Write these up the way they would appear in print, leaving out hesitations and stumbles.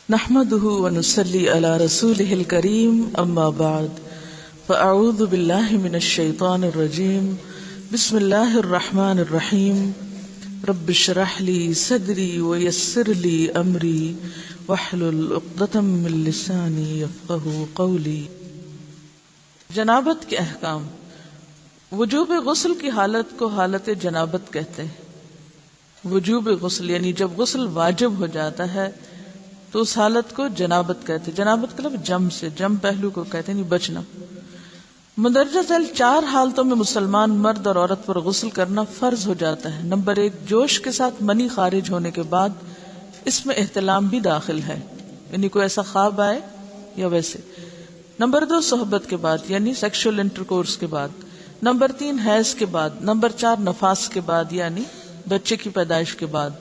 نحمده ونصلي على رسوله الكريم اما بعد فاعوذ بالله من الشيطان الرجيم بسم الله الرحمن الرحيم رب اشرح لي صدري ويسر لي امري واحلل عقدة من لساني يفقهوا قولي۔ جنابت کے احکام۔ وجوب غسل کی حالت کو حالت جنابت کہتے ہیں۔ وجوب غسل یعنی جب غسل واجب ہو جاتا ہے تو اس حالت کو جنابت کہتے ہیں۔ جنابت کا لفظ جم سے، جم پہلو کو کہتے ہیں، بچنا۔ مندرجہ ذیل 4 حالتوں میں مسلمان مرد اور عورت پر غسل کرنا فرض ہو جاتا ہے۔ نمبر 1، جوش کے ساتھ منی خارج ہونے کے بعد، اس میں احتلام بھی داخل ہے، یعنی کوئی ایسا خواب آئے یا ویسے۔ نمبر 2، صحبت کے بعد یعنی سیکشل انٹرکورس کے بعد۔ نمبر 3، حیض کے بعد۔ نمبر 4، نفاس کے بعد یعنی بچے کی پیدائش کے بعد۔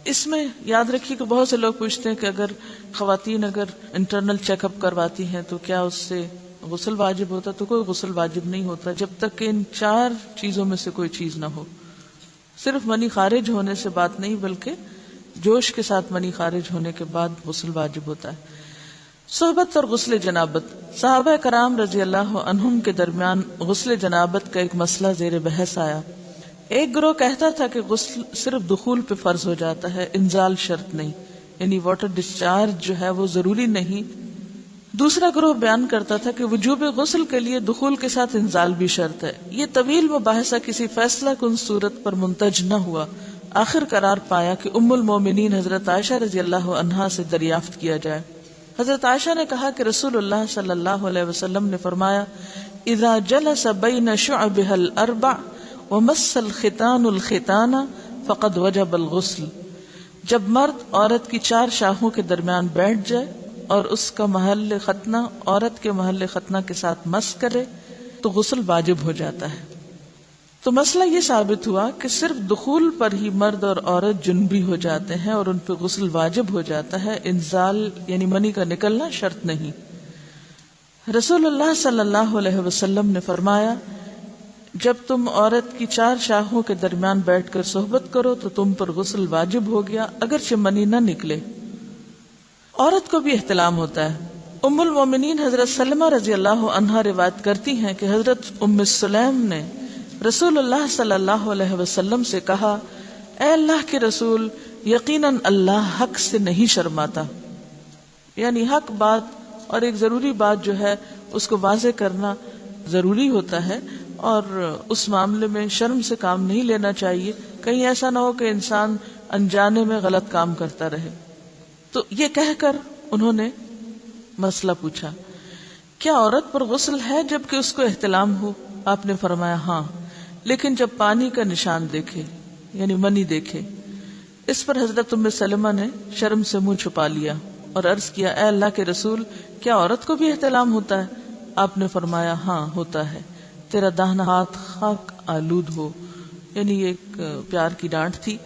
اس میں یاد رکھیے کہ بہت سے لوگ پوچھتے ہیں کہ اگر خواتین انٹرنل چیک اپ کرواتی ہیں تو کیا اس سے غسل واجب ہوتا؟ تو کوئی غسل واجب نہیں ہوتا جب تک کہ ان 4 چیزوں میں سے کوئی چیز نہ ہو۔ صرف منی خارج ہونے سے بات نہیں، بلکہ جوش کے ساتھ منی خارج ہونے کے بعد غسل واجب ہوتا ہے۔ صحبت اور غسل جنابت۔ صحابہ کرام رضی اللہ عنہم کے درمیان غسل جنابت کا ایک مسئلہ زیر بحث آیا۔ ایک گروہ کہتا تھا کہ غسل صرف دخول پہ فرض ہو جاتا ہے، انزال شرط نہیں، یعنی واٹر ڈسچارج جو ہے وہ ضروری نہیں۔ دوسرا گروہ بیان کرتا تھا کہ وجوب غسل کے لیے دخول کے ساتھ انزال بھی شرط ہے۔ یہ طویل مباحثہ کسی فیصلہ کن صورت پر منتج نہ ہوا۔ آخر قرار پایا کہ ام المومنین حضرت عائشہ رضی اللہ عنہا سے دریافت کیا جائے۔ حضرت عائشہ نے کہا کہ رسول اللہ صلی اللہ علیہ وسلم نے فرمایا، اذا جلس بین شعبها الاربع ومس الختان الختان فقد وجب الغسل۔ جب مرد عورت کی 4 شاخوں کے درمیان بیٹھ جائے اور اس کا محل ختنہ عورت کے محل ختنہ کے ساتھ مس کرے تو غسل واجب ہو جاتا ہے۔ تو مسئلہ یہ ثابت ہوا کہ صرف دخول پر ہی مرد اور عورت جنبی ہو جاتے ہیں اور ان پہ غسل واجب ہو جاتا ہے، انزال یعنی منی کا نکلنا شرط نہیں۔ رسول اللہ صلی اللہ علیہ وسلم نے فرمایا، جب تم عورت کی 4 شاخوں کے درمیان بیٹھ کر صحبت کرو تو تم پر غسل واجب ہو گیا، اگرچہ منی نہ نکلے۔ عورت کو بھی احتلام ہوتا ہے۔ ام المومنین حضرت سلمہ رضی اللہ عنہا روایت کرتی ہیں کہ حضرت ام سلیم نے رسول اللہ صلی اللہ علیہ وسلم سے کہا، اے اللہ کے رسول، یقیناً اللہ حق سے نہیں شرماتا، یعنی حق بات اور ایک ضروری بات جو ہے اس کو واضح کرنا ضروری ہوتا ہے، اور اس معاملے میں شرم سے کام نہیں لینا چاہیے، کہیں ایسا نہ ہو کہ انسان انجانے میں غلط کام کرتا رہے۔ تو یہ کہہ کر انہوں نے مسئلہ پوچھا، کیا عورت پر غسل ہے جبکہ اس کو احتلام ہو؟ آپ نے فرمایا ہاں، لیکن جب پانی کا نشان دیکھے یعنی منی دیکھے۔ اس پر حضرت ام سلمہ نے شرم سے منہ چھپا لیا اور عرض کیا، اے اللہ کے رسول، کیا عورت کو بھی احتلام ہوتا ہے؟ آپ نے فرمایا ہاں ہوتا ہے، تیرا داہنا ہاتھ خاک آلود ہو، یعنی یہ ایک پیار کی ڈانٹ تھی۔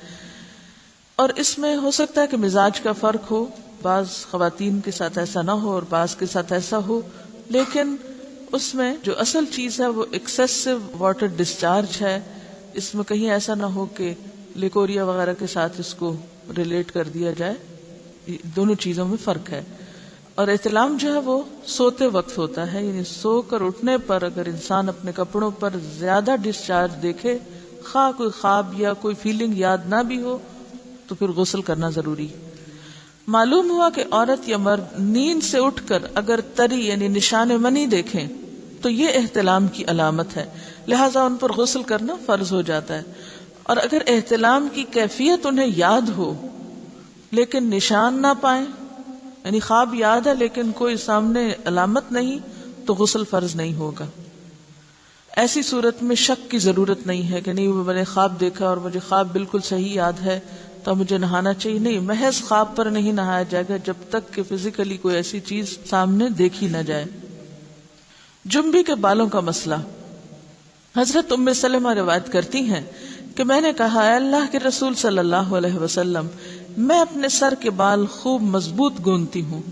اور اس میں ہو سکتا ہے کہ مزاج کا فرق ہو، بعض خواتین کے ساتھ ایسا نہ ہو اور بعض کے ساتھ ایسا ہو، لیکن اس میں جو اصل چیز ہے وہ ایکسیسو واٹر ڈسچارج ہے۔ اس میں کہیں ایسا نہ ہو کہ لیکوریا وغیرہ کے ساتھ اس کو ریلیٹ کر دیا جائے۔ دونوں چیزوں میں فرق ہے۔ اور احتلام جو ہے وہ سوتے وقت ہوتا ہے، یعنی سو کر اٹھنے پر اگر انسان اپنے کپڑوں پر زیادہ ڈسچارج دیکھے، خواہ کوئی خواب یا کوئی فیلنگ یاد نہ بھی ہو، تو پھر غسل کرنا ضروری۔ معلوم ہوا کہ عورت یا مرد نیند سے اٹھ کر اگر تری یعنی نشان منی دیکھیں تو یہ احتلام کی علامت ہے، لہذا ان پر غسل کرنا فرض ہو جاتا ہے۔ اور اگر احتلام کی کیفیت انہیں یاد ہو لیکن نشان نہ پائیں، یعنی خواب یاد ہے لیکن کوئی سامنے علامت نہیں، تو غسل فرض نہیں ہوگا۔ ایسی صورت میں شک کی ضرورت نہیں ہے کہ نہیں میں نے خواب دیکھا اور مجھے خواب بالکل صحیح یاد ہے تو مجھے نہانا چاہیے، نہیں، محض خواب پر نہیں نہایا جائے گا جب تک کہ فزیکلی کوئی ایسی چیز سامنے دیکھی نہ جائے۔ جنبی کے بالوں کا مسئلہ۔ حضرت ام سلمہ روایت کرتی ہیں کہ میں نے کہا، اے اللہ کے رسول صلی اللہ علیہ وسلم، میں اپنے سر کے بال خوب مضبوط گوندتی ہوں،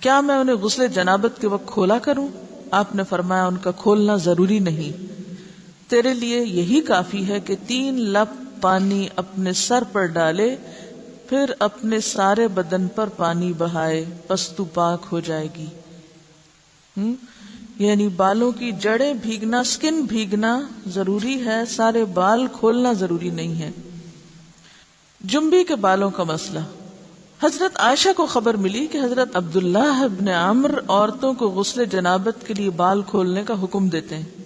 کیا میں انہیں غسل جنابت کے وقت کھولا کروں؟ آپ نے فرمایا، ان کا کھولنا ضروری نہیں، تیرے لیے یہی کافی ہے کہ 3 لپ پانی اپنے سر پر ڈالے، پھر اپنے سارے بدن پر پانی بہائے، پس تو پاک ہو جائے گی۔ یعنی بالوں کی جڑیں بھیگنا، سکن بھیگنا ضروری ہے، سارے بال کھولنا ضروری نہیں ہے۔ جنبی کے بالوں کا مسئلہ، حضرت عائشہ کو خبر ملی کہ حضرت عبداللہ ابن عمرو عورتوں کو غسل جنابت کے لیے بال کھولنے کا حکم دیتے ہیں۔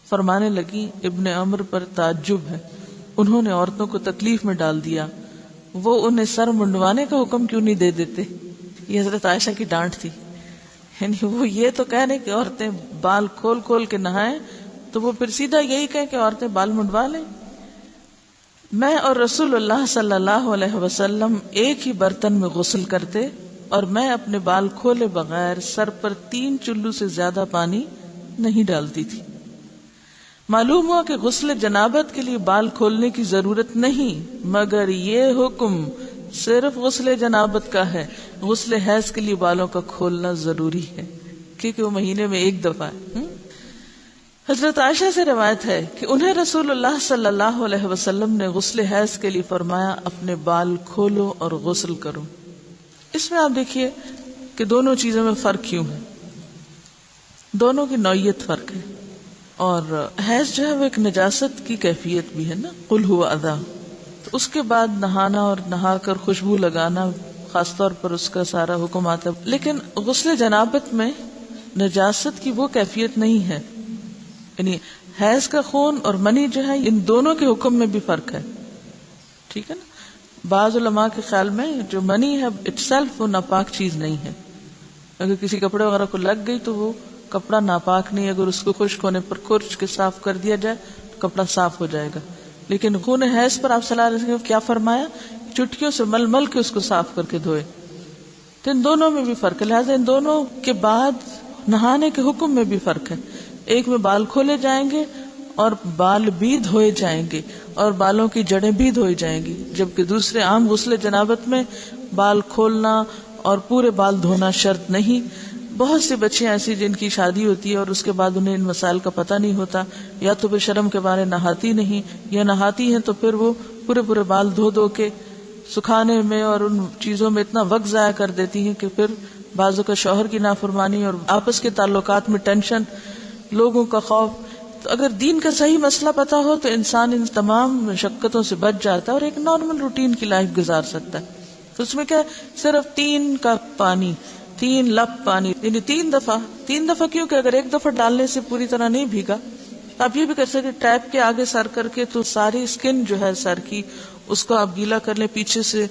فرمانے لگی ابن عمرو پر تعجب ہے، انہوں نے عورتوں کو تکلیف میں ڈال دیا، وہ انہیں سر منڈوانے کا حکم کیوں نہیں دے دیتے؟ یہ حضرت عائشہ کی ڈانٹ تھی، یعنی وہ یہ تو کہہ رہے کہ عورتیں بال کھول کھول کے نہائیں، تو وہ پھر سیدھا یہی کہیں کہ عورتیں بال منڈوا لیں۔ میں اور رسول اللہ صلی اللہ علیہ وسلم ایک ہی برتن میں غسل کرتے، اور میں اپنے بال کھولے بغیر سر پر 3 چلو سے زیادہ پانی نہیں ڈالتی تھی۔ معلوم ہوا کہ غسل جنابت کے لیے بال کھولنے کی ضرورت نہیں، مگر یہ حکم صرف غسل جنابت کا ہے، غسل حیض کے لیے بالوں کا کھولنا ضروری ہے، کیونکہ وہ مہینے میں ایک دفعہ ہے۔ حضرت عائشہ سے روایت ہے کہ انہیں رسول اللہ صلی اللہ علیہ وسلم نے غسل حیض کے لیے فرمایا اپنے بال کھولو اور غسل کرو۔ اس میں آپ دیکھیے کہ دونوں چیزوں میں فرق کیوں ہے، دونوں کی نوعیت فرق ہے، اور حیض جو ہے وہ ایک نجاست کی کیفیت بھی ہے نا، قل ہوا اذی، تو اس کے بعد نہانا اور نہا کر خوشبو لگانا خاص طور پر اس کا سارا حکم آتا ہے، لیکن غسل جنابت میں نجاست کی وہ کیفیت نہیں ہے، یعنی حیض کا خون اور منی جو ہے ان دونوں کے حکم میں بھی فرق ہے، ٹھیک ہے نا۔ بعض علماء کے خیال میں جو منی ہے اٹ سیلف وہ ناپاک چیز نہیں ہے، اگر کسی کپڑے وغیرہ کو لگ گئی تو وہ کپڑا ناپاک نہیں، اگر اس کو خشک ہونے پر کھرچ کے صاف کر دیا جائے تو کپڑا صاف ہو جائے گا۔ لیکن خون حیض پر آپ صلی اللہ علیہ وسلم کیا فرمایا، چٹکیوں سے مل مل کے اس کو صاف کر کے دھوئے، تو ان دونوں میں بھی فرق ہے، لہٰذا ان دونوں کے بعد نہانے کے حکم میں بھی فرق ہے، ایک میں بال کھولے جائیں گے اور بال بھی دھوئے جائیں گے اور بالوں کی جڑیں بھی دھوئی جائیں گی، جبکہ دوسرے عام غسل جنابت میں بال کھولنا اور پورے بال دھونا شرط نہیں۔ بہت سی بچیاں ایسی جن کی شادی ہوتی ہے اور اس کے بعد انہیں ان مسائل کا پتہ نہیں ہوتا، یا تو پھر شرم کے بارے نہاتی نہیں، یا نہاتی ہیں تو پھر وہ پورے بال دھو دھو کے سکھانے میں اور ان چیزوں میں اتنا وقت ضائع کر دیتی ہیں کہ پھر بعضوں کا شوہر کی نافرمانی اور آپس کے تعلقات میں ٹینشن، لوگوں کا خوف۔ تو اگر دین کا صحیح مسئلہ پتا ہو تو انسان ان تمام مشقتوں سے بچ جاتا ہے اور ایک نارمل روٹین کی لائف گزار سکتا ہے۔ تو اس میں کیا، صرف 3 کپ پانی، 3 لپ پانی، یعنی 3 دفعہ کیوں کہ اگر ایک دفعہ ڈالنے سے پوری طرح نہیں بھیگا، آپ یہ بھی کر سکتے ٹیپ کے آگے سر کر کے، تو ساری اسکن جو ہے سر کی اس کو آپ گیلا کر لیں، پیچھے سے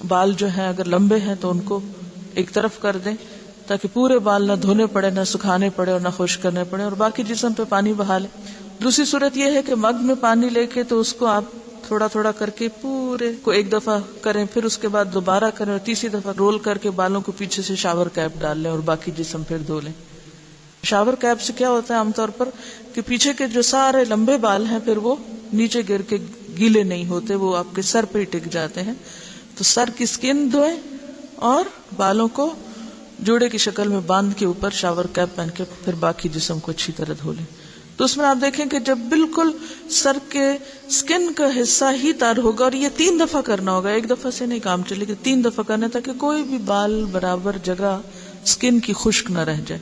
بال جو ہیں اگر لمبے ہیں تو ان کو ایک طرف کر دیں تاکہ پورے بال نہ دھونے پڑے، نہ سکھانے پڑے اور نہ خشک کرنے پڑے، اور باقی جسم پہ پانی بہا لیں۔ دوسری صورت یہ ہے کہ مگ میں پانی لے کے تو اس کو آپ تھوڑا تھوڑا کر کے پورے کو ایک دفعہ کریں، پھر اس کے بعد دوبارہ کریں، اور تیسری دفعہ رول کر کے بالوں کو پیچھے سے شاور کیپ ڈال لیں اور باقی جسم پھر دھو لیں۔ شاور کیپ سے کیا ہوتا ہے عام طور پر کہ پیچھے کے جو سارے لمبے بال ہیں پھر وہ نیچے گر کے گیلے نہیں ہوتے، وہ آپ کے سر پہ ہی ٹک جاتے ہیں۔ تو سر کی اسکن دھوئیں اور بالوں کو جوڑے کی شکل میں باندھ کے اوپر شاور کیپ پہن کے پھر باقی جسم کو اچھی طرح دھو لیں۔ تو اس میں آپ دیکھیں کہ جب بالکل سر کے سکن کا حصہ ہی تر ہوگا، اور یہ 3 دفعہ کرنا ہوگا، ایک دفعہ سے نہیں کام چلے گا، 3 دفعہ کرنا تاکہ کوئی بھی بال برابر جگہ سکن کی خشک نہ رہ جائے۔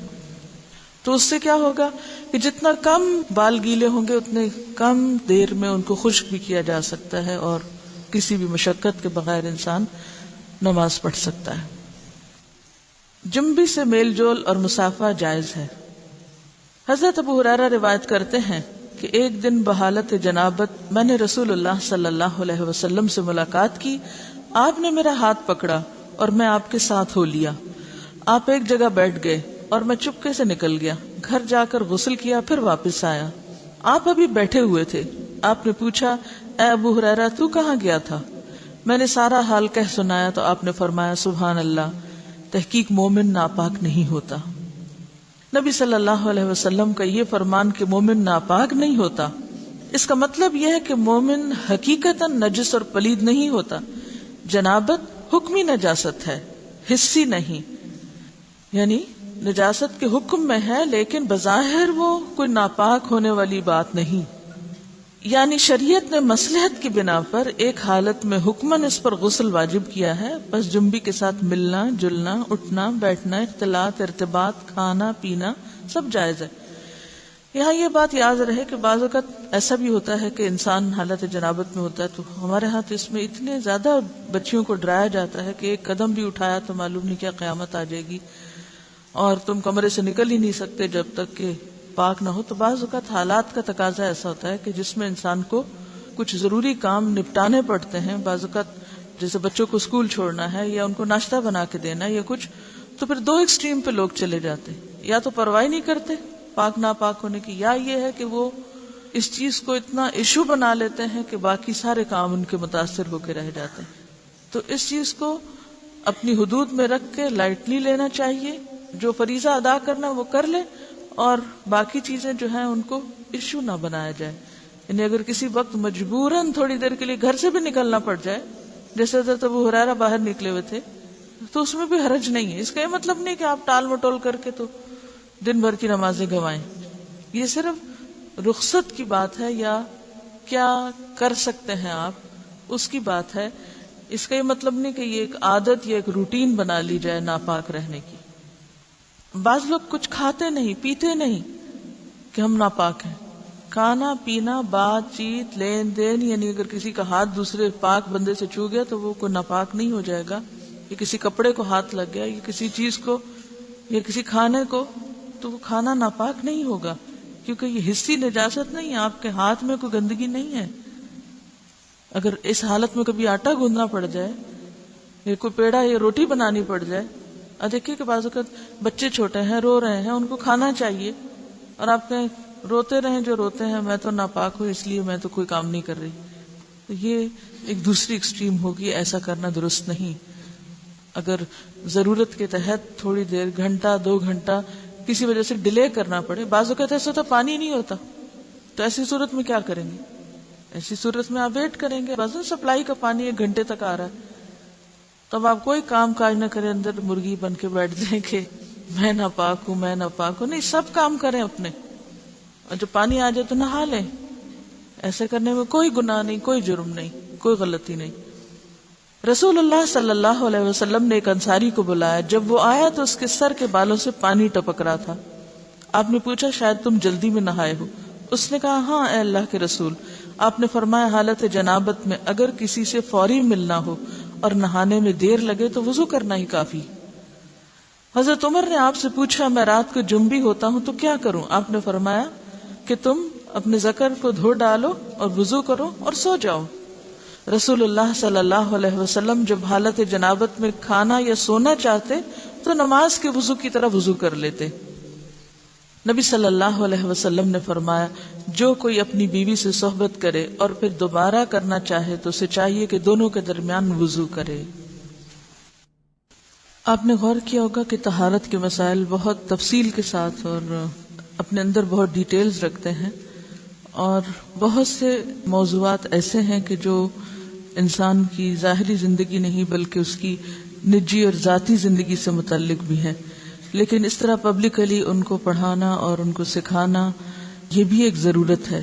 تو اس سے کیا ہوگا کہ جتنا کم بال گیلے ہوں گے اتنے کم دیر میں ان کو خشک بھی کیا جا سکتا ہے، اور کسی بھی مشقت کے بغیر انسان نماز پڑھ سکتا ہے۔ جنبی سے میل جول اور مصافحہ جائز ہے۔ حضرت ابو ہریرہ روایت کرتے ہیں کہ ایک دن بحالت جنابت میں نے رسول اللہ صلی اللہ علیہ وسلم سے ملاقات کی، آپ نے میرا ہاتھ پکڑا اور میں آپ کے ساتھ ہو لیا، آپ ایک جگہ بیٹھ گئے اور میں چپکے سے نکل گیا، گھر جا کر غسل کیا، پھر واپس آیا، آپ ابھی بیٹھے ہوئے تھے، آپ نے پوچھا اے ابو ہریرہ تو کہاں گیا تھا؟ میں نے سارا حال کہہ سنایا تو آپ نے فرمایا سبحان اللہ، تحقیق مومن ناپاک نہیں ہوتا۔ نبی صلی اللہ علیہ وسلم کا یہ فرمان کہ مومن ناپاک نہیں ہوتا، اس کا مطلب یہ ہے کہ مومن حقیقتاً نجس اور پلید نہیں ہوتا۔ جنابت حکمی نجاست ہے، حسی نہیں، یعنی نجاست کے حکم میں ہے لیکن بظاہر وہ کوئی ناپاک ہونے والی بات نہیں۔ یعنی شریعت نے مصلحت کی بنا پر ایک حالت میں حکماً اس پر غسل واجب کیا ہے، بس جنبی کے ساتھ ملنا جلنا، اٹھنا بیٹھنا، اختلاط ارتباط، کھانا پینا سب جائز ہے۔ یہاں یہ بات یاد رہے کہ بعض اوقات ایسا بھی ہوتا ہے کہ انسان حالت جنابت میں ہوتا ہے، تو ہمارے ہاتھ اس میں اتنے زیادہ بچیوں کو ڈرایا جاتا ہے کہ ایک قدم بھی اٹھایا تو معلوم نہیں کیا قیامت آ جائے گی اور تم کمرے سے نکل ہی نہیں سکتے جب تک کہ پاک نہ ہو۔ تو بعض اوقات حالات کا تقاضا ایسا ہوتا ہے کہ جس میں انسان کو کچھ ضروری کام نپٹانے پڑتے ہیں، بعض اوقات جیسے بچوں کو اسکول چھوڑنا ہے یا ان کو ناشتہ بنا کے دینا ہے یا کچھ، تو پھر دو ایکسٹریم پہ لوگ چلے جاتے ہیں، یا تو پرواہ نہیں کرتے پاک ناپاک ہونے کی، یا یہ ہے کہ وہ اس چیز کو اتنا ایشو بنا لیتے ہیں کہ باقی سارے کام ان کے متاثر ہو کے رہ جاتے ہیں۔ تو اس چیز کو اپنی حدود میں رکھ کے لائٹلی لینا چاہیے، جو فریضہ ادا کرنا وہ کر لے، اور باقی چیزیں جو ہیں ان کو ایشو نہ بنایا جائے۔ یعنی اگر کسی وقت مجبوراً تھوڑی دیر کے لیے گھر سے بھی نکلنا پڑ جائے، جیسے حضرت ابو ہریرہ باہر نکلے ہوئے تھے، تو اس میں بھی حرج نہیں ہے۔ اس کا یہ مطلب نہیں کہ آپ ٹال مٹول کر کے تو دن بھر کی نمازیں گنوائیں، یہ صرف رخصت کی بات ہے یا کیا کر سکتے ہیں آپ اس کی بات ہے۔ اس کا یہ مطلب نہیں کہ یہ ایک عادت یا ایک روٹین بنا لی جائے ناپاک رہنے کی۔ بعض لوگ کچھ کھاتے نہیں پیتے نہیں کہ ہم ناپاک ہیں، کھانا پینا بات چیت لین دین، یعنی اگر کسی کا ہاتھ دوسرے پاک بندے سے چھو گیا تو وہ کوئی ناپاک نہیں ہو جائے گا، یا کسی کپڑے کو ہاتھ لگ گیا یا کسی چیز کو یا کسی کھانے کو، تو وہ کھانا ناپاک نہیں ہوگا، کیونکہ یہ حسی نجاست نہیں ہے، آپ کے ہاتھ میں کوئی گندگی نہیں ہے۔ اگر اس حالت میں کبھی آٹا گوندنا پڑ جائے یا کوئی پیڑا یا روٹی بنانی پڑ جائے، دیکھیے کہ بعض اوقات بچے چھوٹے ہیں رو رہے ہیں، ان کو کھانا چاہیے، اور آپ کہیں روتے رہیں جو روتے ہیں، میں تو ناپاک ہوں اس لیے میں تو کوئی کام نہیں کر رہی، تو یہ ایک دوسری ایکسٹریم ہوگی، ایسا کرنا درست نہیں۔ اگر ضرورت کے تحت تھوڑی دیر، گھنٹہ 2 گھنٹہ کسی وجہ سے ڈیلے کرنا پڑے، بعض اوقات ایسا ہوتا پانی نہیں ہوتا، تو ایسی صورت میں کیا کریں گے؟ ایسی صورت میں آپ ویٹ کریں گے، بعض سپلائی کا پانی 1 گھنٹے تک آ رہا ہے، تب آپ کوئی کام کاج نہ کریں، اندر مرغی بن کے بیٹھ جائیں کہ میں ناپاک ہوں میں ناپاک ہوں، نہیں، سب کام کریں اپنے، اور جب پانی آ جائے تو نہا لیں۔ ایسے کرنے میں کوئی گناہ نہیں، کوئی جرم نہیں، کوئی غلطی نہیں۔ رسول اللہ صلی اللہ علیہ وسلم نے ایک انصاری کو بلایا، جب وہ آیا تو اس کے سر کے بالوں سے پانی ٹپک رہا تھا۔ آپ نے پوچھا شاید تم جلدی میں نہائے ہو؟ اس نے کہا ہاں اے اللہ کے رسول۔ آپ نے فرمایا حالت جنابت میں اگر کسی سے فوری ملنا ہو اور نہانے میں دیر لگے تو وضو کرنا ہی کافی۔ حضرت عمر نے آپ سے پوچھا میں رات کو جنبی ہوتا ہوں تو کیا کروں؟ آپ نے فرمایا کہ تم اپنے ذکر کو دھو ڈالو اور وضو کرو اور سو جاؤ۔ رسول اللہ صلی اللہ علیہ وسلم جب حالت جنابت میں کھانا یا سونا چاہتے تو نماز کے وضو کی طرح وضو کر لیتے۔ نبی صلی اللہ علیہ وسلم نے فرمایا جو کوئی اپنی بیوی سے صحبت کرے اور پھر دوبارہ کرنا چاہے تو اسے چاہیے کہ دونوں کے درمیان وضو کرے۔ آپ نے غور کیا ہوگا کہ طہارت کے مسائل بہت تفصیل کے ساتھ اور اپنے اندر بہت ڈیٹیلز رکھتے ہیں، اور بہت سے موضوعات ایسے ہیں کہ جو انسان کی ظاہری زندگی نہیں بلکہ اس کی نجی اور ذاتی زندگی سے متعلق بھی ہیں، لیکن اس طرح پبلکلی ان کو پڑھانا اور ان کو سکھانا یہ بھی ایک ضرورت ہے،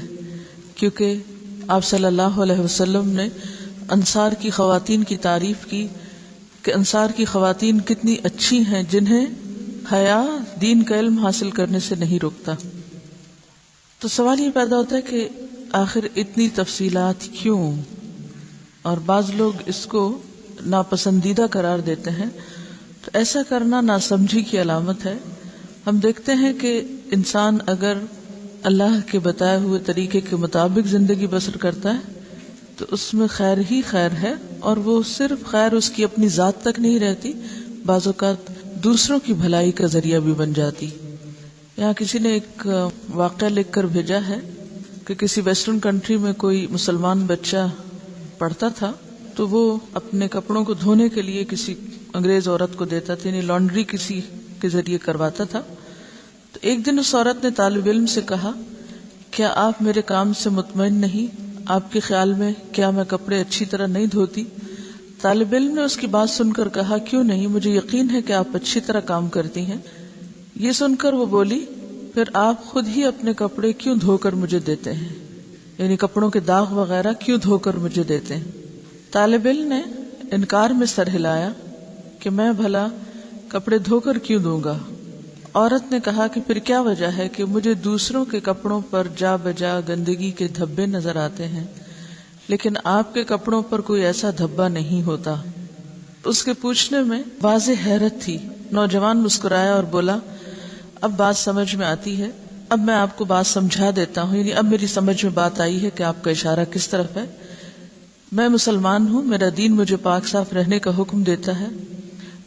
کیونکہ آپ صلی اللہ علیہ وسلم نے انصار کی خواتین کی تعریف کی کہ انصار کی خواتین کتنی اچھی ہیں جنہیں حیا دین کا علم حاصل کرنے سے نہیں روکتا۔ تو سوال یہ پیدا ہوتا ہے کہ آخر اتنی تفصیلات کیوں؟ اور بعض لوگ اس کو ناپسندیدہ قرار دیتے ہیں، تو ایسا کرنا ناسمجھی کی علامت ہے۔ ہم دیکھتے ہیں کہ انسان اگر اللہ کے بتائے ہوئے طریقے کے مطابق زندگی بسر کرتا ہے تو اس میں خیر ہی خیر ہے، اور وہ صرف خیر اس کی اپنی ذات تک نہیں رہتی، بعض اوقات دوسروں کی بھلائی کا ذریعہ بھی بن جاتی۔ یہاں کسی نے ایک واقعہ لکھ کر بھیجا ہے کہ کسی ویسٹرن کنٹری میں کوئی مسلمان بچہ پڑھتا تھا، تو وہ اپنے کپڑوں کو دھونے کے لیے کسی انگریز عورت کو دیتا تھا، یعنی لانڈری کسی کے ذریعے کرواتا تھا۔ تو ایک دن اس عورت نے طالب علم سے کہا کیا آپ میرے کام سے مطمئن نہیں؟ آپ کے خیال میں کیا میں کپڑے اچھی طرح نہیں دھوتی؟ طالب علم نے اس کی بات سن کر کہا کیوں نہیں، مجھے یقین ہے کہ آپ اچھی طرح کام کرتی ہیں۔ یہ سن کر وہ بولی پھر آپ خود ہی اپنے کپڑے کیوں دھو کر مجھے دیتے ہیں؟ یعنی کپڑوں کے داغ وغیرہ کیوں دھو کر مجھے دیتے ہیں؟ طالب علم نے انکار میں سر ہلایا کہ میں بھلا کپڑے دھو کر کیوں دوں گا؟ عورت نے کہا کہ پھر کیا وجہ ہے کہ مجھے دوسروں کے کپڑوں پر جا بجا گندگی کے دھبے نظر آتے ہیں لیکن آپ کے کپڑوں پر کوئی ایسا دھبا نہیں ہوتا۔ اس کے پوچھنے میں واضح حیرت تھی۔ نوجوان مسکرایا اور بولا، اب بات سمجھ میں آتی ہے، اب میں آپ کو بات سمجھا دیتا ہوں، یعنی اب میری سمجھ میں بات آئی ہے کہ آپ کا اشارہ کس طرف ہے۔ میں مسلمان ہوں، میرا دین مجھے پاک صاف رہنے کا حکم دیتا ہے،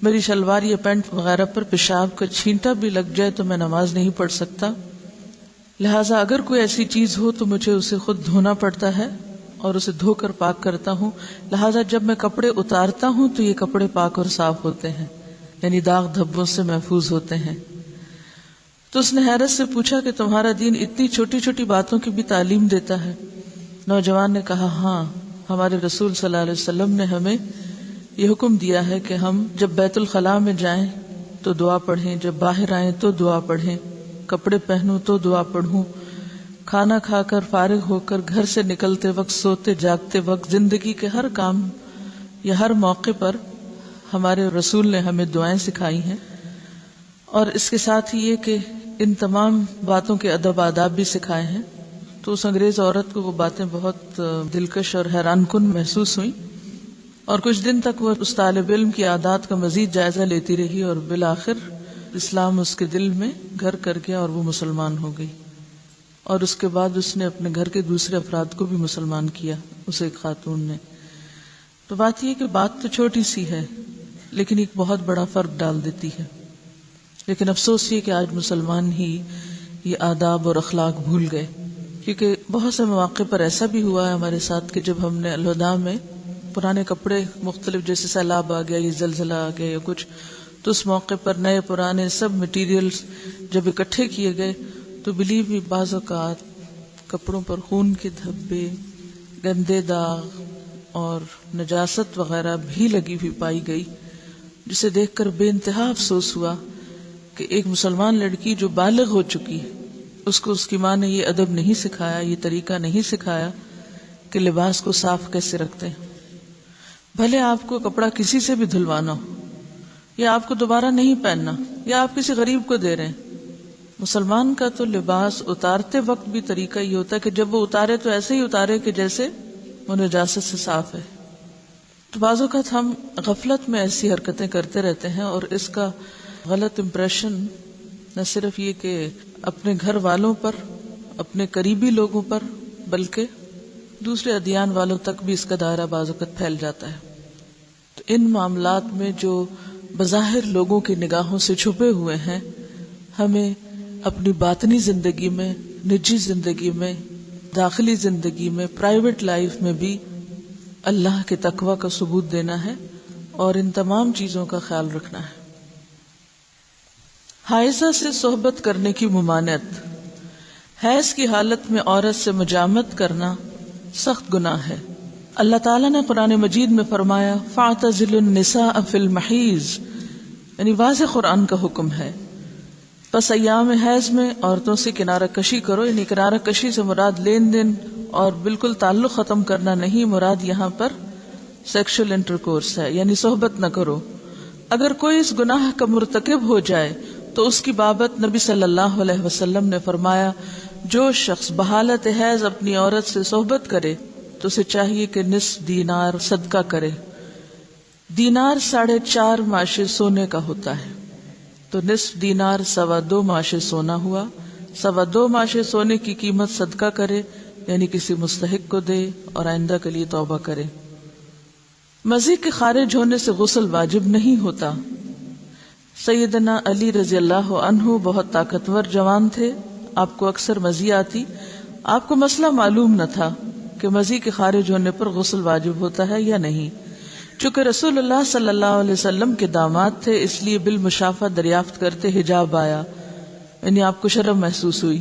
میری شلوار یا پینٹ وغیرہ پر پیشاب کا چھینٹا بھی لگ جائے تو میں نماز نہیں پڑھ سکتا، لہٰذا اگر کوئی ایسی چیز ہو تو مجھے اسے خود دھونا پڑتا ہے اور اسے دھو کر پاک کرتا ہوں، لہٰذا جب میں کپڑے اتارتا ہوں تو یہ کپڑے پاک اور صاف ہوتے ہیں، یعنی داغ دھبوں سے محفوظ ہوتے ہیں۔ تو اس نے حیرت سے پوچھا کہ تمہارا دین اتنی چھوٹی چھوٹی باتوں کی بھی تعلیم دیتا ہے؟ نوجوان نے کہا، ہاں، ہمارے رسول صلی اللہ علیہ وسلم نے ہمیں یہ حکم دیا ہے کہ ہم جب بیت الخلاء میں جائیں تو دعا پڑھیں، جب باہر آئیں تو دعا پڑھیں، کپڑے پہنوں تو دعا پڑھوں، کھانا کھا کر فارغ ہو کر گھر سے نکلتے وقت، سوتے جاگتے وقت، زندگی کے ہر کام یا ہر موقع پر ہمارے رسول نے ہمیں دعائیں سکھائی ہیں۔ اور اس کے ساتھ ہی یہ کہ ان تمام باتوں کے ادب آداب بھی سکھائے ہیں۔ تو اس انگریز عورت کو وہ باتیں بہت دلکش اور حیران کن محسوس ہوئیں، اور کچھ دن تک وہ اس طالب علم کی عادات کا مزید جائزہ لیتی رہی، اور بالآخر اسلام اس کے دل میں گھر کر گیا اور وہ مسلمان ہو گئی، اور اس کے بعد اس نے اپنے گھر کے دوسرے افراد کو بھی مسلمان کیا، اسے ایک خاتون نے۔ تو بات یہ کہ بات تو چھوٹی سی ہے لیکن ایک بہت بڑا فرق ڈال دیتی ہے۔ لیکن افسوس یہ کہ آج مسلمان ہی یہ آداب اور اخلاق بھول گئے، کیونکہ بہت سے مواقع پر ایسا بھی ہوا ہے ہمارے ساتھ کہ جب ہم نے الوداع میں پرانے کپڑے مختلف، جیسے سیلاب آ گیا یا زلزلہ آ گیا یا کچھ، تو اس موقع پر نئے پرانے سب مٹیریلز جب اکٹھے کیے گئے تو بلیو بھی بعض اوقات کپڑوں پر خون کے دھبے، گندے داغ اور نجاست وغیرہ بھی لگی ہوئی پائی گئی، جسے دیکھ کر بے انتہا افسوس ہوا کہ ایک مسلمان لڑکی جو بالغ ہو چکی ہے، اس کو اس کی ماں نے یہ ادب نہیں سکھایا، یہ طریقہ نہیں سکھایا کہ لباس کو صاف کیسے رکھتے ہیں۔ بھلے آپ کو کپڑا کسی سے بھی دھلوانا ہو، یا آپ کو دوبارہ نہیں پہننا، یا آپ کسی غریب کو دے رہے ہیں، مسلمان کا تو لباس اتارتے وقت بھی طریقہ یہ ہوتا ہے کہ جب وہ اتارے تو ایسے ہی اتارے کہ جیسے وہ نجاست سے صاف ہے۔ تو بعض اوقات ہم غفلت میں ایسی حرکتیں کرتے رہتے ہیں، اور اس کا غلط امپریشن نہ صرف یہ کہ اپنے گھر والوں پر، اپنے قریبی لوگوں پر، بلکہ دوسرے ادیان والوں تک بھی اس کا دائرہ بعض اوقات پھیل جاتا ہے۔ تو ان معاملات میں جو بظاہر لوگوں کی نگاہوں سے چھپے ہوئے ہیں، ہمیں اپنی باطنی زندگی میں، نجی زندگی میں، داخلی زندگی میں، پرائیویٹ لائف میں بھی اللہ کے تقوی کا ثبوت دینا ہے اور ان تمام چیزوں کا خیال رکھنا ہے۔ حائضہ سے صحبت کرنے کی ممانعت۔ حیض کی حالت میں عورت سے مجامت کرنا سخت گناہ ہے۔ اللہ تعالیٰ نے قرآن مجید میں فرمایا فَاعْتَزِلُوا النِّسَاءَ فِي الْمَحِيضِ، یعنی واضح قرآن کا حکم ہے، پس ایام حیض میں عورتوں سے کنارہ کشی کرو، یعنی کنارہ کشی سے مراد لین دین اور بالکل تعلق ختم کرنا نہیں، مراد یہاں پر سیکشل انٹرکورس ہے، یعنی صحبت نہ کرو۔ اگر کوئی اس گناہ کا مرتکب ہو جائے تو اس کی بابت نبی صلی اللہ علیہ وسلم نے فرمایا، جو شخص بحالت حیض اپنی عورت سے صحبت کرے تو اسے چاہیے کہ نصف دینار صدقہ کرے۔ دینار 4.5 ماشے سونے کا ہوتا ہے، تو نصف دینار 2.25 ماشے سونا ہوا۔ 2.25 ماشے سونے کی قیمت صدقہ کرے، یعنی کسی مستحق کو دے اور آئندہ کے لیے توبہ کرے۔ مزی کے خارج ہونے سے غسل واجب نہیں ہوتا۔ سیدنا علی رضی اللہ عنہ بہت طاقتور جوان تھے، آپ کو اکثر مزی آتی، آپ کو مسئلہ معلوم نہ تھا کہ مزی کے خارج ہونے پر غسل واجب ہوتا ہے یا نہیں۔ چونکہ رسول اللہ صلی اللہ علیہ وسلم کے داماد تھے، اس لیے بالمشافہ دریافت کرتے حجاب آیا، یعنی آپ کو شرم محسوس ہوئی،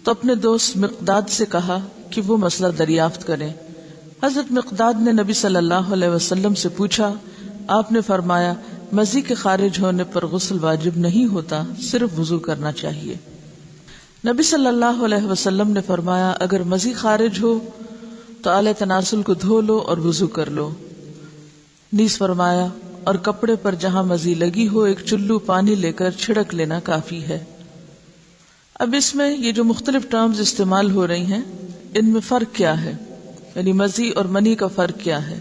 تو اپنے دوست مقداد سے کہا کہ وہ مسئلہ دریافت کریں۔ حضرت مقداد نے نبی صلی اللہ علیہ وسلم سے پوچھا، آپ نے فرمایا مزی کے خارج ہونے پر غسل واجب نہیں ہوتا، صرف وضو کرنا چاہیے۔ نبی صلی اللہ علیہ وسلم نے فرمایا اگر مزی خارج ہو تو آلہ تناسل کو دھو لو اور وضو کر لو. نیز فرمایا اور کپڑے پر جہاں مزی لگی ہو ایک چلو پانی لے کر چھڑک لینا کافی ہے. اب اس میں یہ جو مختلف ٹرمز استعمال ہو رہی ہیں ان میں فرق کیا ہے، یعنی مزی اور منی کا فرق کیا ہے؟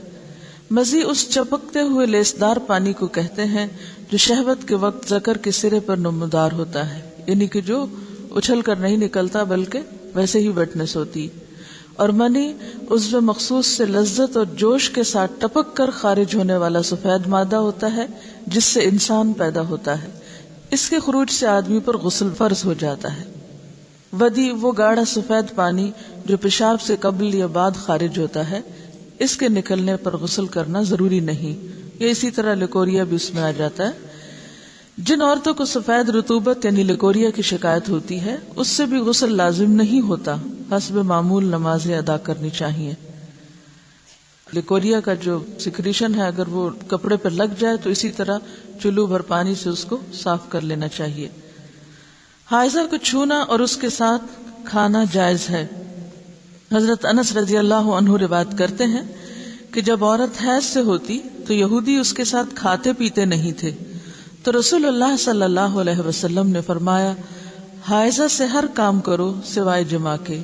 مزی اس چپکتے ہوئے لیسدار پانی کو کہتے ہیں جو شہوت کے وقت ذکر کے سرے پر نمودار ہوتا ہے، یعنی کہ جو اچھل کر نہیں نکلتا بلکہ ویسے ہی ویٹنس ہوتی. اور منی عضو مخصوص سے لذت اور جوش کے ساتھ ٹپک کر خارج ہونے والا سفید مادہ ہوتا ہے جس سے انسان پیدا ہوتا ہے. اس کے خروج سے آدمی پر غسل فرض ہو جاتا ہے. ودی وہ گاڑھا سفید پانی جو پیشاب سے قبل یا بعد خارج ہوتا ہے، اس کے نکلنے پر غسل کرنا ضروری نہیں. یا اسی طرح لیکوریا بھی اس میں آ جاتا ہے. جن عورتوں کو سفید رطوبت یعنی لیکوریا کی شکایت ہوتی ہے اس سے بھی غسل لازم نہیں ہوتا، حسب معمول نمازیں ادا کرنی چاہیے. لیکوریا کا جو سیکریشن ہے اگر وہ کپڑے پر لگ جائے تو اسی طرح چلو بھر پانی سے اس کو صاف کر لینا چاہیے. حائضہ کو چھونا اور اس کے ساتھ کھانا جائز ہے. حضرت انس رضی اللہ عنہ روایت کرتے ہیں کہ جب عورت حیض سے ہوتی تو یہودی اس کے ساتھ کھاتے پیتے نہیں تھے، تو رسول اللہ صلی اللہ علیہ وسلم نے فرمایا حائضہ سے ہر کام کرو سوائے جماع کے،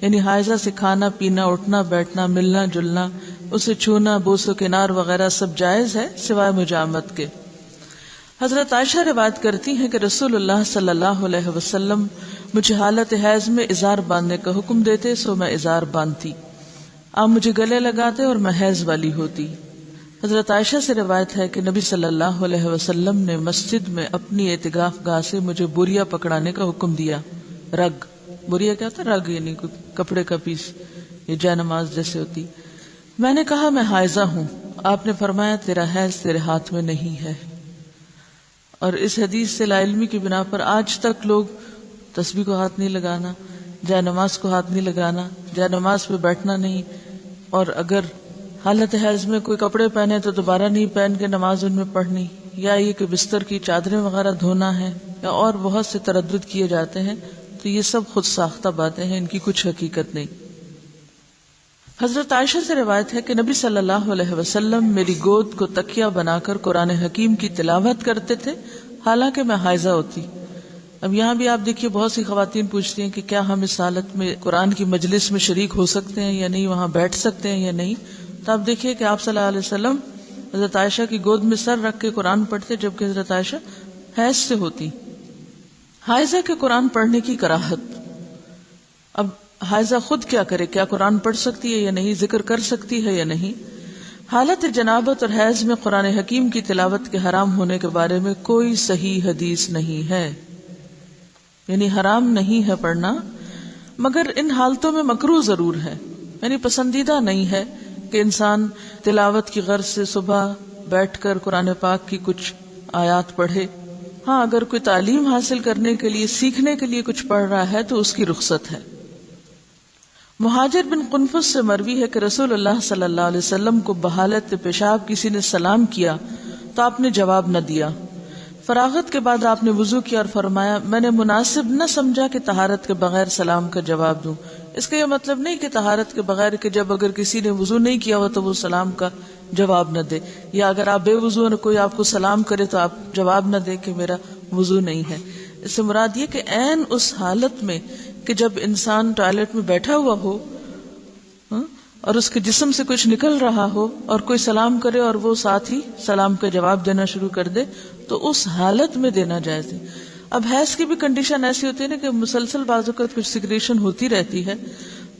یعنی حائضہ سے کھانا پینا، اٹھنا بیٹھنا، ملنا جلنا، اسے چھونا، بوس و کنار وغیرہ سب جائز ہے سوائے مجامت کے. حضرت عائشہ روایت کرتی ہیں کہ رسول اللہ صلی اللہ علیہ وسلم مجھے حالت حیض میں ازار باندھنے کا حکم دیتے سو میں ازار باندھتی. آپ مجھے گلے لگاتے اور میں حیض والی ہوتی. حضرت عائشہ سے روایت ہے کہ نبی صلی اللہ علیہ وسلم نے مسجد میں اپنی اعتکاف گاہ سے مجھے بوریا پکڑانے کا حکم دیا. رگ، بوریا کیا ہوتا ہے؟ رگ یعنی کپڑے کا پیس، یہ جے نماز جیسے ہوتی. میں نے کہا میں حائضہ ہوں. آپ نے فرمایا تیرا حیض تیرے ہاتھ میں نہیں ہے. اور اس حدیث سے لا علمی کی بنا پر آج تک لوگ تسبیح کو ہاتھ نہیں لگانا، جے نماز کو ہاتھ نہیں لگانا، جے نماز پہ بیٹھنا نہیں، اور اگر حالت حیض میں کوئی کپڑے پہنے تو دوبارہ نہیں پہن کے نماز ان میں پڑھنی، یا یہ کہ بستر کی چادریں وغیرہ دھونا ہے، یا اور بہت سے تردد کیے جاتے ہیں. تو یہ سب خود ساختہ باتیں ہیں، ان کی کچھ حقیقت نہیں. حضرت عائشہ سے روایت ہے کہ نبی صلی اللہ علیہ وسلم میری گود کو تکیہ بنا کر قرآن حکیم کی تلاوت کرتے تھے حالانکہ میں حائضہ ہوتی. اب یہاں بھی آپ دیکھیے بہت سی خواتین پوچھتی ہیں کہ کیا ہم اس حالت میں قرآن کی مجلس میں شریک ہو سکتے ہیں یا نہیں، وہاں بیٹھ سکتے ہیں یا نہیں. تو آپ دیکھیے کہ آپ صلی اللہ علیہ وسلم حضرت عائشہ کی گود میں سر رکھ کے قرآن پڑھتے جبکہ حضرت عائشہ حیض سے ہوتی. حائضہ کے قرآن پڑھنے کی کراہت. اب حائضہ خود کیا کرے؟ کیا قرآن پڑھ سکتی ہے یا نہیں؟ ذکر کر سکتی ہے یا نہیں؟ حالت جنابت اور حیض میں قرآن حکیم کی تلاوت کے حرام ہونے کے بارے میں کوئی صحیح حدیث نہیں ہے، یعنی حرام نہیں ہے پڑھنا، مگر ان حالتوں میں مکروہ ضرور ہے، یعنی پسندیدہ نہیں ہے کہ انسان تلاوت کی غرض سے صبح بیٹھ کر قرآن پاک کی کچھ آیات پڑھے. ہاں اگر کوئی تعلیم حاصل کرنے کے لیے، سیکھنے کے لیے کچھ پڑھ رہا ہے تو اس کی رخصت ہے. مہاجر بن قنفس سے مروی ہے کہ رسول اللہ صلی اللہ علیہ وسلم کو بحالت پیشاب کسی نے سلام کیا تو آپ نے جواب نہ دیا. فراغت کے بعد آپ نے وضو کیا اور فرمایا میں نے مناسب نہ سمجھا کہ طہارت کے بغیر سلام کا جواب دوں. اس کا یہ مطلب نہیں کہ طہارت کے بغیر کہ جب اگر کسی نے وضو نہیں کیا ہو تو وہ سلام کا جواب نہ دے، یا اگر آپ بے وضو اور کوئی آپ کو سلام کرے تو آپ جواب نہ دے کہ میرا وضو نہیں ہے. اس سے مراد یہ کہ عین اس حالت میں کہ جب انسان ٹوائلٹ میں بیٹھا ہوا ہو اور اس کے جسم سے کچھ نکل رہا ہو اور کوئی سلام کرے اور وہ ساتھ ہی سلام کا جواب دینا شروع کر دے تو اس حالت میں دینا جائز ہے. اب حیض کی بھی کنڈیشن ایسی ہوتی ہے نا کہ مسلسل بعض اوقات کچھ سیکریشن ہوتی رہتی ہے،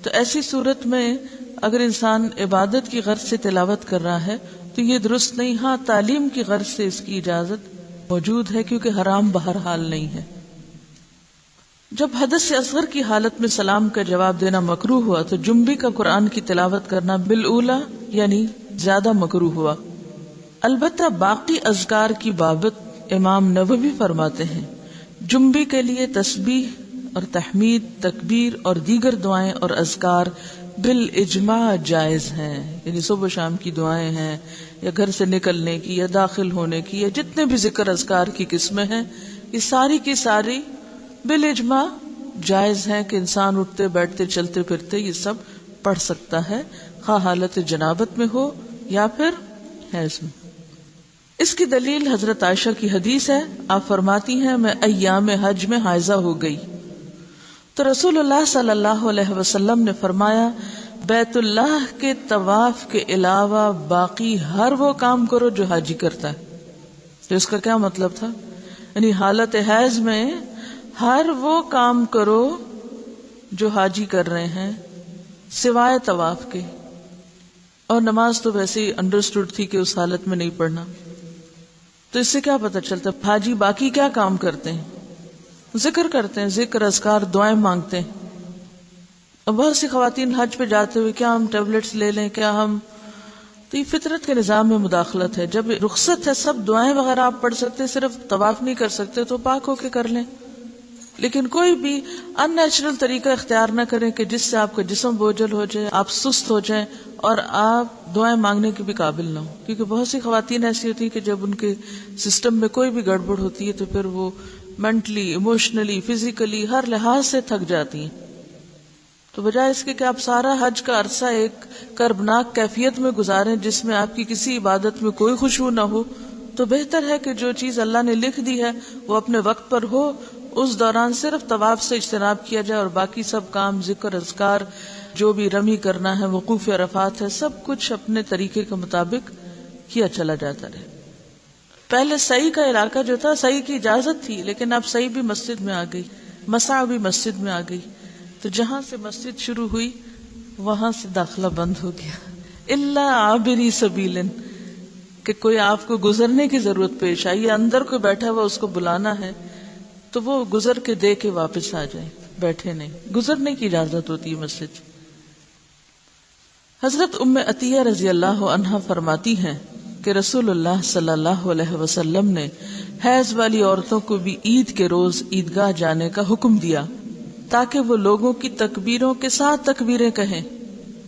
تو ایسی صورت میں اگر انسان عبادت کی غرض سے تلاوت کر رہا ہے تو یہ درست نہیں. ہاں تعلیم کی غرض سے اس کی اجازت موجود ہے کیونکہ حرام بہرحال نہیں ہے. جب حدث اصغر کی حالت میں سلام کا جواب دینا مکروہ ہوا تو جنبی کا قرآن کی تلاوت کرنا بالاولا یعنی زیادہ مکروہ ہوا. البتہ باقی اذکار کی بابت امام نووی فرماتے ہیں جنبی کے لیے تسبیح اور تحمید، تکبیر اور دیگر دعائیں اور اذکار بالاجماع جائز ہیں، یعنی صبح شام کی دعائیں ہیں یا گھر سے نکلنے کی یا داخل ہونے کی یا جتنے بھی ذکر اذکار کی قسمیں ہیں یہ ساری کی ساری بالاجماع جائز ہیں کہ انسان اٹھتے بیٹھتے چلتے پھرتے یہ سب پڑھ سکتا ہے، خواہ حالت جنابت میں ہو یا پھر حیض میں۔ اس کی دلیل حضرت عائشہ کی حدیث ہے، آپ فرماتی ہیں میں ایام حج میں حائضہ ہو گئی تو رسول اللہ صلی اللہ علیہ وسلم نے فرمایا بیت اللہ کے طواف کے علاوہ باقی ہر وہ کام کرو جو حاجی کرتا ہے۔ تو اس کا کیا مطلب تھا؟ یعنی حالت حیض میں ہر وہ کام کرو جو حاجی کر رہے ہیں سوائے طواف کے، اور نماز تو ویسے ہی انڈرسٹوڈ تھی کہ اس حالت میں نہیں پڑھنا۔ تو اس سے کیا پتہ چلتا ہے حاجی باقی کیا کام کرتے ہیں؟ ذکر کرتے ہیں، ذکر اذکار دعائیں مانگتے ہیں۔ اور بہت سی خواتین حج پہ جاتے ہوئے کیا ہم ٹیبلٹس لے لیں، کیا ہم، تو یہ فطرت کے نظام میں مداخلت ہے۔ جب رخصت ہے سب دعائیں وغیرہ آپ پڑھ سکتے، صرف طواف نہیں کر سکتے تو پاک ہو کے کر لیں، لیکن کوئی بھی ان نیچرل طریقہ اختیار نہ کریں کہ جس سے آپ کا جسم بوجھل ہو جائے، آپ سست ہو جائیں اور آپ دعائیں مانگنے کے بھی قابل نہ ہوں۔ کیونکہ بہت سی خواتین ایسی ہوتی ہیں کہ جب ان کے سسٹم میں کوئی بھی گڑبڑ ہوتی ہے تو پھر وہ مینٹلی، ایموشنلی، فزیکلی ہر لحاظ سے تھک جاتی ہیں۔ تو بجائے اس کے کہ آپ سارا حج کا عرصہ ایک کربناک کیفیت میں گزاریں جس میں آپ کی کسی عبادت میں کوئی خشوع نہ ہو، تو بہتر ہے کہ جو چیز اللہ نے لکھ دی ہے وہ اپنے وقت پر ہو، اس دوران صرف طواف سے اجتناب کیا جائے اور باقی سب کام ذکر اذکار جو بھی رمی کرنا ہے، وقوف عرفات ہے، سب کچھ اپنے طریقے کے مطابق کیا چلا جاتا رہے۔ پہلے سعی کا علاقہ جو تھا، سعی کی اجازت تھی لیکن اب سعی بھی مسجد میں آ گئی، مسعی بھی مسجد میں آ گئی، تو جہاں سے مسجد شروع ہوئی وہاں سے داخلہ بند ہو گیا، الا عابری سبیل، کہ کوئی آپ کو گزرنے کی ضرورت پیش آئی یا اندر کوئی بیٹھا ہوا اس کو بلانا ہے تو وہ گزر کے دے کے واپس آ جائے، بیٹھے نہیں، گزرنے کی اجازت ہوتی ہے مسجد۔ حضرت ام عطیہ رضی اللہ عنہا فرماتی ہیں کہ رسول اللہ صلی اللہ علیہ وسلم نے حیض والی عورتوں کو بھی عید کے روز عیدگاہ جانے کا حکم دیا تاکہ وہ لوگوں کی تکبیروں کے ساتھ تکبیریں کہیں۔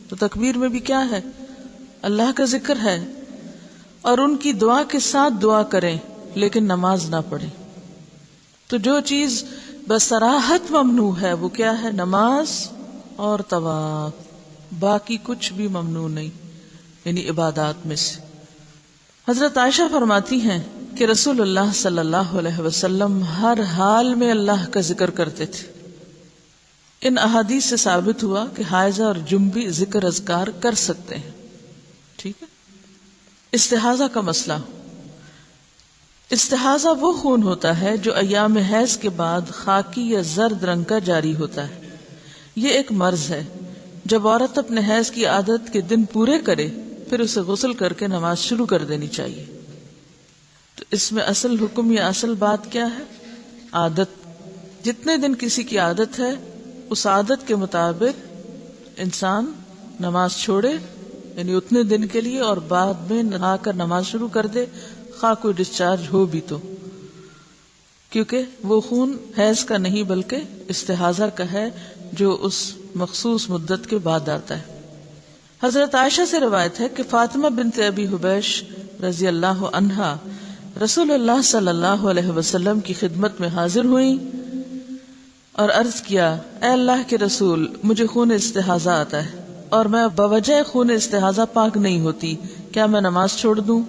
تو تکبیر میں بھی کیا ہے؟ اللہ کا ذکر ہے، اور ان کی دعا کے ساتھ دعا کریں لیکن نماز نہ پڑھیں۔ تو جو چیز بصراحت ممنوع ہے وہ کیا ہے؟ نماز اور طواف، باقی کچھ بھی ممنوع نہیں، یعنی عبادات میں سے۔ حضرت عائشہ فرماتی ہیں کہ رسول اللہ صلی اللہ علیہ وسلم ہر حال میں اللہ کا ذکر کرتے تھے۔ ان احادیث سے ثابت ہوا کہ حائضہ اور جنبی ذکر اذکار کر سکتے ہیں، ٹھیک ہے۔ استحاضہ کا مسئلہ، استحاضہ وہ خون ہوتا ہے جو ایام حیض کے بعد خاکی یا زرد رنگ کا جاری ہوتا ہے۔ یہ ایک مرض ہے۔ جب عورت اپنے حیض کی عادت کے دن پورے کرے پھر اسے غسل کر کے نماز شروع کر دینی چاہیے۔ تو اس میں اصل حکم یا اصل بات کیا ہے؟ عادت۔ جتنے دن کسی کی عادت ہے اس عادت کے مطابق انسان نماز چھوڑے، یعنی اتنے دن کے لیے، اور بعد میں نہا کر نماز شروع کر دے، خواہ کوئی ڈسچارج ہو بھی تو، کیونکہ وہ خون حیض کا نہیں بلکہ استحاضہ کا ہے جو اس مخصوص مدت کے بعد آتا ہے۔ حضرت عائشہ سے روایت ہے کہ فاطمہ بنت ابی حبیش رضی اللہ عنہا رسول اللہ صلی اللہ علیہ وسلم کی خدمت میں حاضر ہوئیں اور عرض کیا، اے اللہ کے رسول، مجھے خون استحاضہ آتا ہے اور میں بوجہ خون استحاضہ پاک نہیں ہوتی، کیا میں نماز چھوڑ دوں؟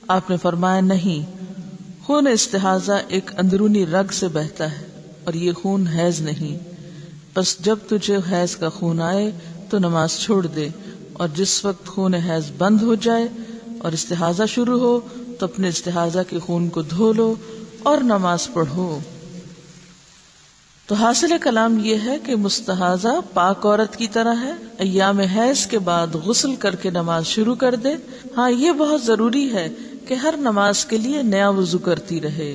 آپ نے فرمایا نہیں، خون استحاضہ ایک اندرونی رگ سے بہتا ہے اور یہ خون حیض نہیں، بس جب تجھے حیض کا خون آئے تو نماز چھوڑ دے، اور جس وقت خون حیض بند ہو جائے اور استحاضہ شروع ہو تو اپنے استحاضہ کے خون کو دھو لو اور نماز پڑھو۔ تو حاصل کلام یہ ہے کہ مستحاضہ پاک عورت کی طرح ہے، ایام حیض کے بعد غسل کر کے نماز شروع کر دے۔ ہاں یہ بہت ضروری ہے کہ ہر نماز کے لیے نیا وضو کرتی رہے۔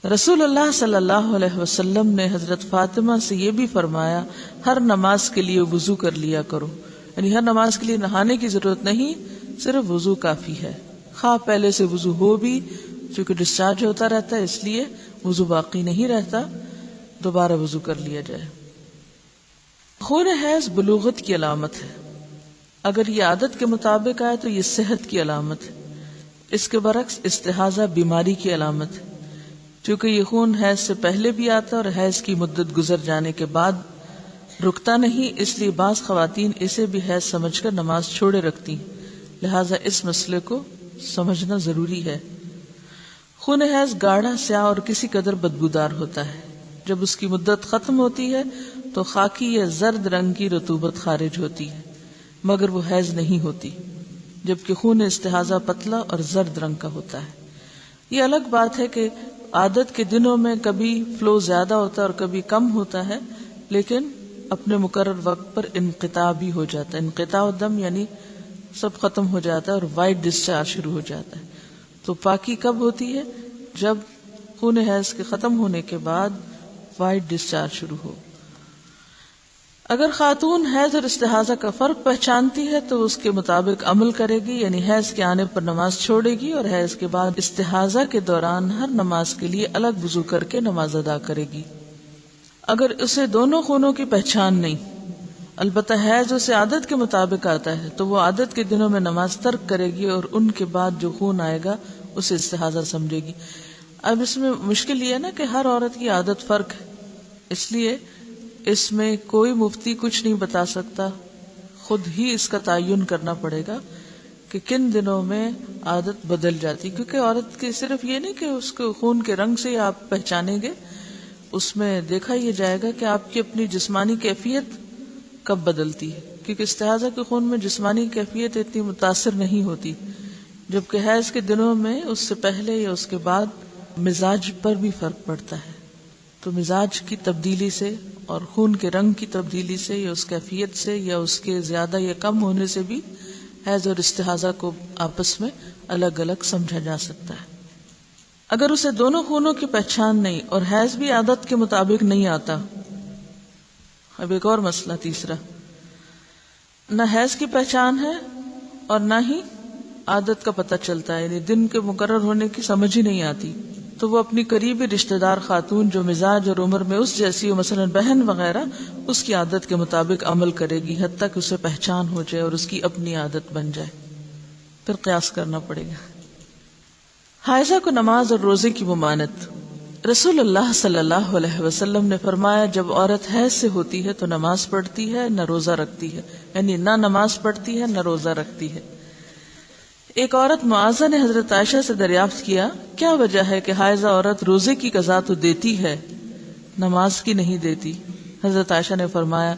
رسول اللہ صلی اللہ علیہ وسلم نے حضرت فاطمہ سے یہ بھی فرمایا، ہر نماز کے لیے وضو کر لیا کرو، یعنی ہر نماز کے لیے نہانے کی ضرورت نہیں، صرف وضو کافی ہے، خواہ پہلے سے وضو ہو بھی، چونکہ ڈسچارج ہوتا رہتا ہے اس لیے وضو باقی نہیں رہتا، دوبارہ وضو کر لیا جائے۔ خون حیض بلوغت کی علامت ہے، اگر یہ عادت کے مطابق آئے تو یہ صحت کی علامت ہے، اس کے برعکس استحاضہ بیماری کی علامت ہے۔ چونکہ یہ خون حیض سے پہلے بھی آتا ہے اور حیض کی مدت گزر جانے کے بعد رکتا نہیں، اس لیے بعض خواتین اسے بھی حیض سمجھ کر نماز چھوڑے رکھتی ہیں، لہٰذا اس مسئلے کو سمجھنا ضروری ہے۔ خون حیض گاڑھا، سیاہ اور کسی قدر بدبودار ہوتا ہے۔ جب اس کی مدت ختم ہوتی ہے تو خاکی یا زرد رنگ کی رطوبت خارج ہوتی ہے، مگر وہ حیض نہیں ہوتی، جبکہ خون استحاضہ پتلا اور زرد رنگ کا ہوتا ہے۔ یہ الگ بات ہے کہ عادت کے دنوں میں کبھی فلو زیادہ ہوتا ہے اور کبھی کم ہوتا ہے، لیکن اپنے مقرر وقت پر انقطاع بھی ہو جاتا ہے۔ انقطاع الدم یعنی سب ختم ہو جاتا ہے اور وائٹ ڈسچارج شروع ہو جاتا ہے۔ تو پاکی کب ہوتی ہے؟ جب خون حیض کے ختم ہونے کے بعد وائٹ ڈسچارج شروع ہو۔ اگر خاتون حیض اور استحاضہ کا فرق پہچانتی ہے تو اس کے مطابق عمل کرے گی، یعنی حیض کے آنے پر نماز چھوڑے گی اور حیض کے بعد استحاضہ کے دوران ہر نماز کے لیے الگ وضو کر کے نماز ادا کرے گی۔ اگر اسے دونوں خونوں کی پہچان نہیں، البتہ حیض اسے عادت کے مطابق آتا ہے، تو وہ عادت کے دنوں میں نماز ترک کرے گی اور ان کے بعد جو خون آئے گا اسے استحاضہ سمجھے گی۔ اب اس میں مشکل یہ ہے نا کہ ہر عورت کی عادت فرق ہے، اس لیے اس میں کوئی مفتی کچھ نہیں بتا سکتا، خود ہی اس کا تعین کرنا پڑے گا کہ کن دنوں میں عادت بدل جاتی، کیونکہ عورت کی صرف یہ نہیں کہ اس کو خون کے رنگ سے آپ پہچانیں گے، اس میں دیکھا یہ جائے گا کہ آپ کی اپنی جسمانی کیفیت کب بدلتی ہے، کیونکہ استحاضہ کے خون میں جسمانی کیفیت اتنی متاثر نہیں ہوتی، جبکہ حیض کے دنوں میں اس سے پہلے یا اس کے بعد مزاج پر بھی فرق پڑتا ہے۔ تو مزاج کی تبدیلی سے اور خون کے رنگ کی تبدیلی سے یا اس کیفیت سے یا اس کے زیادہ یا کم ہونے سے بھی حیض اور استحاضہ کو آپس میں الگ الگ سمجھا جا سکتا ہے۔ اگر اسے دونوں خونوں کی پہچان نہیں اور حیض بھی عادت کے مطابق نہیں آتا، اب ایک اور مسئلہ تیسرا، نہ حیض کی پہچان ہے اور نہ ہی عادت کا پتہ چلتا ہے، یعنی دن کے مقرر ہونے کی سمجھ ہی نہیں آتی، تو وہ اپنی قریبی رشتہ دار خاتون جو مزاج اور عمر میں اس جیسی ہو، مثلا بہن وغیرہ، اس کی عادت کے مطابق عمل کرے گی حتیٰ کہ اسے پہچان ہو جائے اور اس کی اپنی عادت بن جائے، پھر قیاس کرنا پڑے گا۔ حائضہ کو نماز اور روزے کی ممانعت۔ رسول اللہ صلی اللہ علیہ وسلم نے فرمایا، جب عورت حیض سے ہوتی ہے تو نماز پڑھتی ہے نہ روزہ رکھتی ہے، یعنی نہ نماز پڑھتی ہے نہ روزہ رکھتی ہے۔ ایک عورت معاذہ نے حضرت عائشہ سے دریافت کیا، کیا وجہ ہے کہ حائضہ عورت روزے کی قضا تو دیتی ہے نماز کی نہیں دیتی؟ حضرت عائشہ نے فرمایا،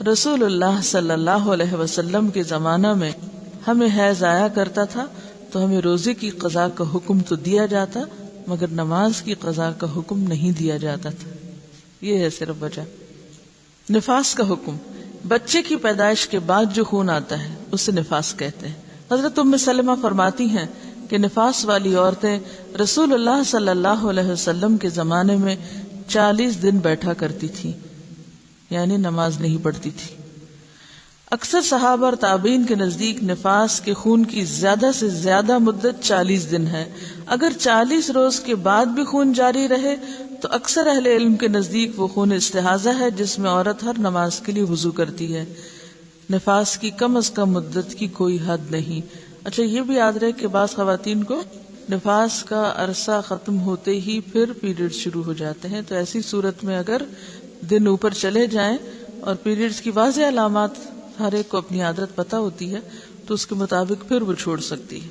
رسول اللہ صلی اللہ علیہ وسلم کے زمانہ میں ہمیں حیض آیا کرتا تھا تو ہمیں روزے کی قضا کا حکم تو دیا جاتا مگر نماز کی قضا کا حکم نہیں دیا جاتا تھا۔ یہ ہے صرف وجہ۔ نفاس کا حکم، بچے کی پیدائش کے بعد جو خون آتا ہے اسے نفاس کہتے ہیں۔ حضرت ام سلمہ فرماتی ہیں کہ نفاس والی عورتیں رسول اللہ صلی اللہ علیہ وسلم کے زمانے میں 40 دن بیٹھا کرتی تھی، یعنی نماز نہیں پڑھتی تھی۔ اکثر صحابہ اور تابعین کے نزدیک نفاس کے خون کی زیادہ سے زیادہ مدت 40 دن ہے۔ اگر 40 روز کے بعد بھی خون جاری رہے تو اکثر اہل علم کے نزدیک وہ خون استحاضہ ہے جس میں عورت ہر نماز کے لیے وضو کرتی ہے۔ نفاس کی کم از کم مدت کی کوئی حد نہیں۔ اچھا یہ بھی یاد رہے کہ بعض خواتین کو نفاس کا عرصہ ختم ہوتے ہی پھر پیریڈ شروع ہو جاتے ہیں، تو ایسی صورت میں اگر دن اوپر چلے جائیں اور پیریڈز کی واضح علامات ہر ایک کو اپنی عادت پتہ ہوتی ہے تو اس کے مطابق پھر وہ چھوڑ سکتی ہے۔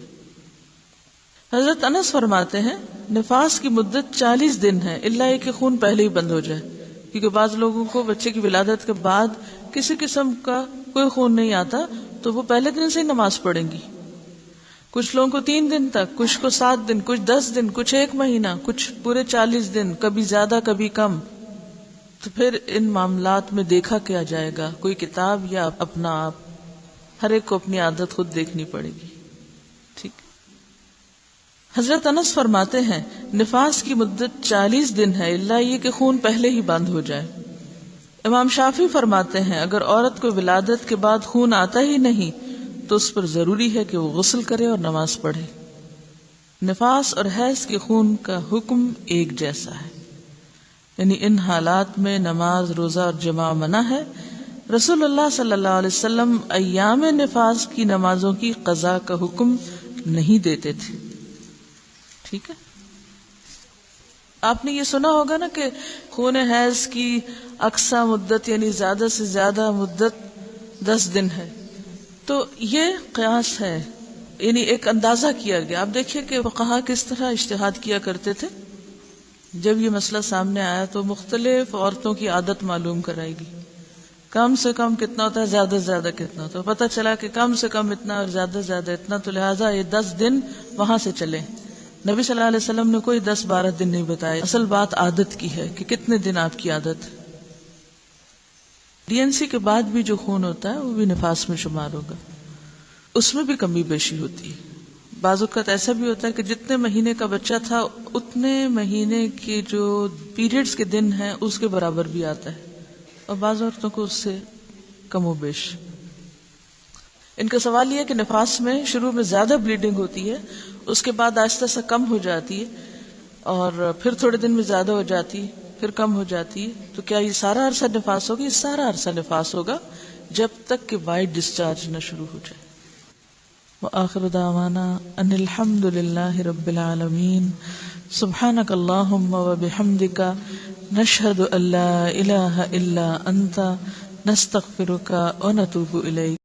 حضرت انس فرماتے ہیں نفاس کی مدت 40 دن ہے، الا یہ کہ خون پہلے ہی بند ہو جائے، کیونکہ بعض لوگوں کو بچے کی ولادت کے بعد کسی قسم کا کوئی خون نہیں آتا تو وہ پہلے دن سے ہی نماز پڑھیں گی، کچھ لوگوں کو 3 دن تک، کچھ کو 7 دن، کچھ 10 دن، کچھ 1 مہینہ، کچھ پورے 40 دن، کبھی زیادہ کبھی کم۔ تو پھر ان معاملات میں دیکھا کیا جائے گا، کوئی کتاب یا اپنا آپ؟ ہر ایک کو اپنی عادت خود دیکھنی پڑے گی۔ ٹھیک۔ حضرت انس فرماتے ہیں نفاس کی مدت 40 دن ہے، الا یہ کہ خون پہلے ہی بند ہو جائے۔ امام شافعی فرماتے ہیں اگر عورت کو ولادت کے بعد خون آتا ہی نہیں تو اس پر ضروری ہے کہ وہ غسل کرے اور نماز پڑھے۔ نفاس اور حیض کے خون کا حکم ایک جیسا ہے، یعنی ان حالات میں نماز، روزہ اور جماع منع ہے۔ رسول اللہ صلی اللہ علیہ وسلم ایام نفاس کی نمازوں کی قضا کا حکم نہیں دیتے تھے۔ ٹھیک ہے۔ آپ نے یہ سنا ہوگا نا کہ خون حیض کی اقصی مدت یعنی زیادہ سے زیادہ مدت 10 دن ہے. تو یہ قیاس ہے، یعنی ایک اندازہ کیا گیا. آپ دیکھیے کہ فقہا کس طرح اجتہاد کیا کرتے تھے. جب یہ مسئلہ سامنے آیا تو مختلف عورتوں کی عادت معلوم کرائی گئی. کم سے کم کتنا ہوتا ہے، زیادہ سے زیادہ کتنا ہوتا ہے. پتہ چلا کہ کم سے کم اتنا اور زیادہ سے زیادہ اتنا، تو لہٰذا یہ 10 دن وہاں سے چلے. نبی صلی اللہ علیہ وسلم نے کوئی 10-12 دن نہیں بتائے. اصل بات عادت کی ہے کہ کتنے دن آپ کی عادت. ڈی این سی کے بعد بھی جو خون ہوتا ہے وہ بھی نفاس میں شمار ہوگا. اس میں بھی کمی بیشی ہوتی ہے. بعض اوقات ایسا بھی ہوتا ہے کہ جتنے مہینے کا بچہ تھا اتنے مہینے کے جو پیریڈز کے دن ہیں اس کے برابر بھی آتا ہے، اور بعض عورتوں کو اس سے کم و بیش. ان کا سوال یہ ہے کہ نفاس میں شروع میں زیادہ بلیڈنگ ہوتی ہے، اس کے بعد آہستہ آہستہ کم ہو جاتی ہے، اور پھر تھوڑے دن میں زیادہ ہو جاتی ہے، پھر کم ہو جاتی ہے. تو کیا یہ سارا عرصہ نفاس ہوگا؟ یہ سارا عرصہ نفاس ہوگا جب تک کہ وائٹ ڈسچارج نہ شروع ہو جائے. وآخر دعوانا ان الحمد للہ رب العالمین. سبحانک اللہم وبحمدک نشہد ان لا الہ الا انت نستغفرک ونتوب الیک.